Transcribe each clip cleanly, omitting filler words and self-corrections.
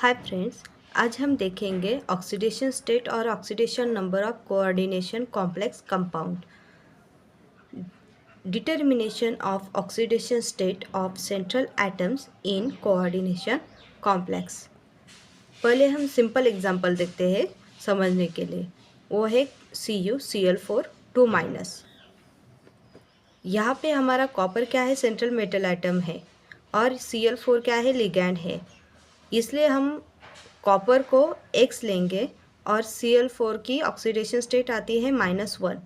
Hi friends, आज हम देखेंगे ऑक्सीडेशन स्टेट और oxidation number of coordination complex compound. Determination of oxidation state of central atoms in coordination complex. पहले हम simple example देखते हैं समझने के लिए। वो है CuCl4 2-। यहाँ पे हमारा कॉपर क्या है, सेंट्रल मेटल एटम है, और Cl4 क्या है, लिगैंड है। इसलिए हम कॉपर को X लेंगे और Cl4 की ऑक्सीडेशन स्टेट आती है -1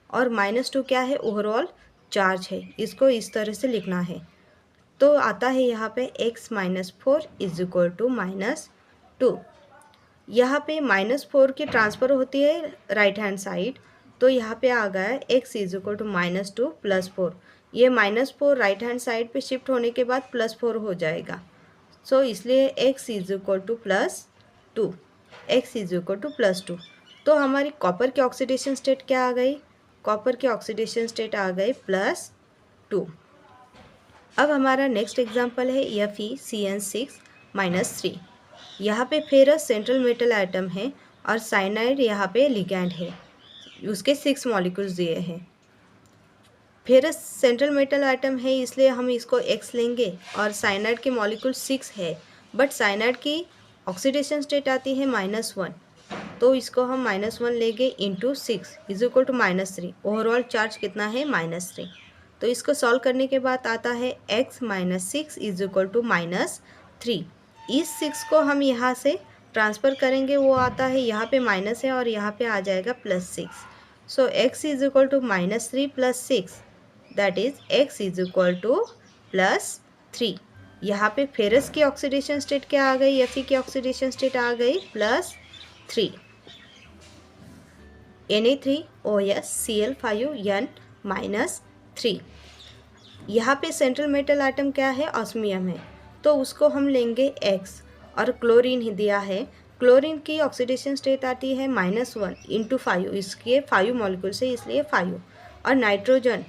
और -2 क्या है, ओवरऑल चार्ज है। इसको इस तरह से लिखना है। तो आता है यहाँ पे x - 4 इज इक्वल टू -2। यहाँ पे -4 की ट्रांसफ़र होती है राइट हैंड साइड, तो यहाँ पे आ गया x इज इक्वल टू -2 + 4। ये -4 राइट हैंड साइड पे शिफ्ट होने के बाद +4 हो जाएगा। सो इसलिए x is equal to +2, x is equal to +2। तो हमारी कॉपर की ऑक्सीडेशन स्टेट क्या आ गई, कॉपर की ऑक्सीडेशन स्टेट आ गई +2। अब हमारा नेक्स्ट एग्जांपल है FeCN6-3। यहाँ पे फेरस सेंट्रल मेटल एटम है और साइनाइड यहाँ पे लिगैंड है। उसके 6 मॉलिक्यूल्स दिए हैं। फेरस सेंट्रल मेटल आइटम है इसलिए हम इसको X लेंगे और साइनाइड के मॉलिक्यूल 6 है, बट साइनाइड की ऑक्सीडेशन स्टेट आती है -1, तो इसको हम -1 लेंगे into 6 is equal to -3। Overall charge कितना है, -3। तो इसको सॉल्व करने के बाद आता है x - 6 इज इक्वल टू -3। इस 6 को हम यहाँ से ट्रांसफ़र करेंगे, वो आता है यहाँ पे माइनस है और यहाँ पे आ जाएगा +6। So x is equal to -3 + 6, that is x is equal to +3। यहाँ पे फेरस की ऑक्सीडेशन स्टेट क्या आ गई, Fe की ऑक्सीडेशन स्टेट आ गई +3। Na3OSCl5N-3। यहाँ पे सेंट्रल मेटल आइटम क्या है, ऑस्मियम है, तो उसको हम लेंगे X। और क्लोरीन ही दिया है, क्लोरीन की ऑक्सीडेशन स्टेट आती है -1 इंटू 5, इसके 5 मॉलिक्यूल से इसलिए 5। और नाइट्रोजन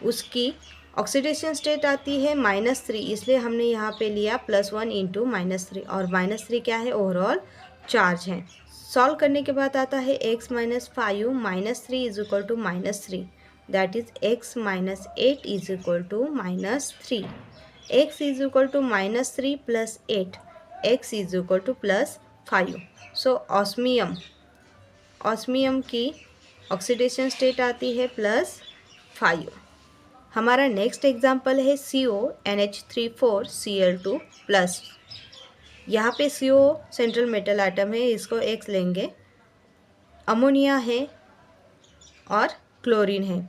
उसकी ऑक्सीडेशन स्टेट आती है -3, इसलिए हमने यहाँ पे लिया +1 इंटू -3, और -3 क्या है, ओवरऑल चार्ज है। सॉल्व करने के बाद आता है x - 5 - 3 is equal to -3, that is x - 8 is equal to -3। x is equal to -3 + 8, x is equal to +5। So osmium की ऑक्सीडेशन स्टेट आती है +5। हमारा नेक्स्ट एग्जाम्पल है CONH34Cl2+। यहाँ पे CO सेंट्रल मेटल आइटम है, इसको X लेंगे। अमोनिया है और क्लोरीन है।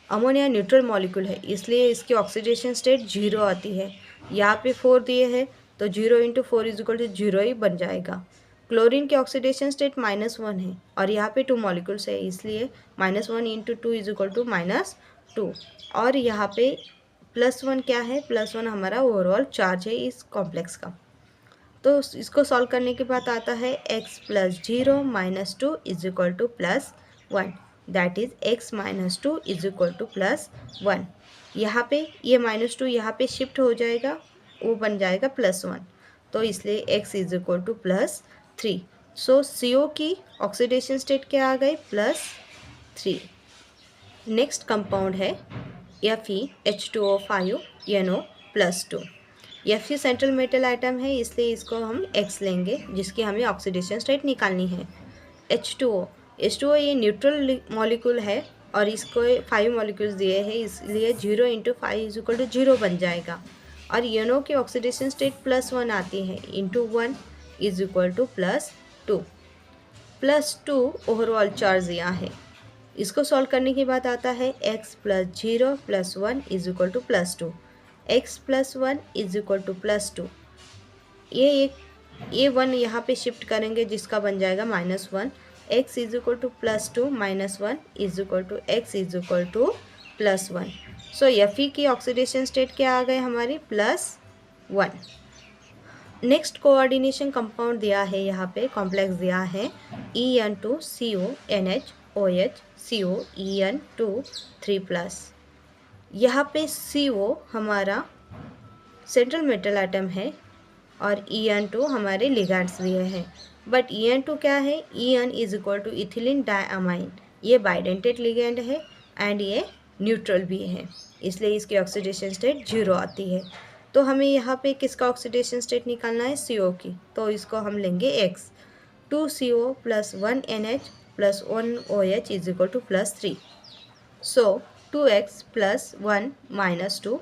अमोनिया न्यूट्रल मॉलिक्यूल है, इसलिए इसकी ऑक्सीडेशन स्टेट 0 आती है। यहाँ पे 4 दिए हैं, तो 0 इंटू 4 इज इक्वल टू 0 ही बन जाएगा। क्लोरीन की ऑक्सीडेशन स्टेट -1 है और यहाँ पे 2 मॉलिक्यूल्स है, इसलिए -1 इंटू 2 इज इक्वल टू -2। और यहाँ पे +1 क्या है, +1 हमारा ओवरऑल चार्ज है इस कॉम्प्लेक्स का। तो इसको सॉल्व करने के बाद आता है x + 0 - 2 is equal to +1, that is x - 2 is equal to +1। यहाँ पे ये -2 यहाँ पे शिफ्ट हो जाएगा, वो बन जाएगा +1, तो इसलिए x is equal to +3। So CO की ऑक्सीडेशन स्टेट क्या आ गई, +3। नेक्स्ट कंपाउंड है FeH2O5NO+2। Fe central metal atom है, इसलिए इसको हम X लेंगे, जिसकी हमें ऑक्सीडेशन स्टेट निकालनी है। H2O ये न्यूट्रल मॉलिक्यूल है और इसको 5 मॉलिक्यूल्स दिए हैं, इसलिए 0 इंटू 5 इज इक्वल टू 0 बन जाएगा। और NO की ऑक्सीडेशन स्टेट +1 आती है, into 1 is equal to +2। +2 overall charge यहाँ है। इसको सॉल्व करने के बाद आता है x + 0 + 1 is equal to +2, x + 1 is equal to +2। ये 1 यहाँ पे शिफ्ट करेंगे, जिसका बन जाएगा -1। x is equal to +2 - 1 is equal to x is equal to +1। So Fe की ऑक्सीडेशन स्टेट क्या आ गए हमारी, +1। नेक्स्ट कोऑर्डिनेशन कंपाउंड दिया है, यहाँ पे कॉम्प्लेक्स दिया है En2CONH-OH-COEN2 3+। यहाँ पे CO हमारा सेंट्रल मेटल आइटम है और EN2 हमारे लिगैंड्स दिए हैं। बट EN2 क्या है? EN is equal to ethylene diamine. ये बाइडेंटेड लिगैंड है एंड ये न्यूट्रल भी है, इसलिए इसकी ऑक्सीडेशन स्टेट 0 आती है। तो हमें यहाँ पे किसका ऑक्सीडेशन स्टेट निकालना है? CO की। तो इसको हम लेंगे X। 2CO plus 1NH plus 1OH is equal to +3। So 2x plus 1 minus 2,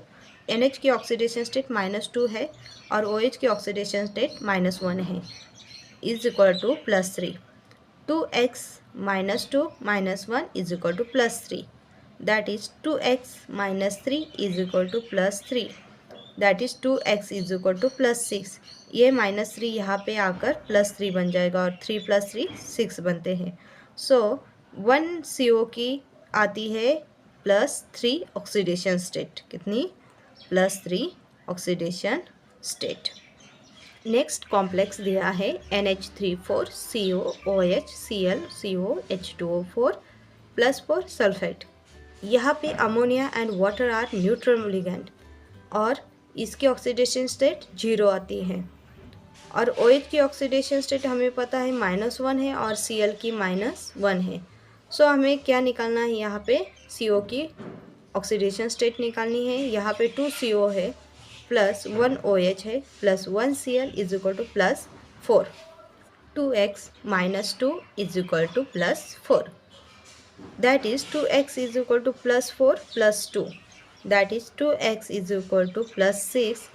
NH की ऑक्सीडेशन स्टेट -2 है और OH की ऑक्सीडेशन स्टेट -1 है, is equal to +3। 2x minus 2 minus 1 is equal to +3. That is 2x minus 3 is equal to +3. That is 2x is equal to +6. ये -3 यहाँ पे आकर +3 बन जाएगा और 3 + 3 6 बनते हैं। सो 1 CO की आती है +3 ऑक्सीडेशन स्टेट। कितनी? +3 ऑक्सीडेशन स्टेट। नेक्स्ट कॉम्प्लेक्स दिया है NH3COOHClCO H2O4 +4 सल्फेट। यहाँ पे ammonia and water are neutral ligand और इसकी ऑक्सीडेशन स्टेट 0 आती है। और OH की ऑक्सीडेशन स्टेट हमें पता है -1 है और Cl की -1 है। सो हमें क्या निकालना है? यहाँ पे CO की ऑक्सीडेशन स्टेट निकालनी है। यहाँ पे 2CO है प्लस 1OH है plus 1Cl is equal to +4। 2x minus 2 is equal to +4. That is 2x is equal to +4 plus 2. That is 2x is equal to +6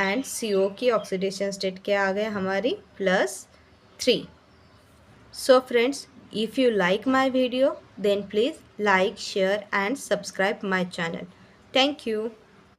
and CO की oxidation state क्या आ गया हमारी? +3. So friends, if you like my video, then please like, share and subscribe my channel. Thank you.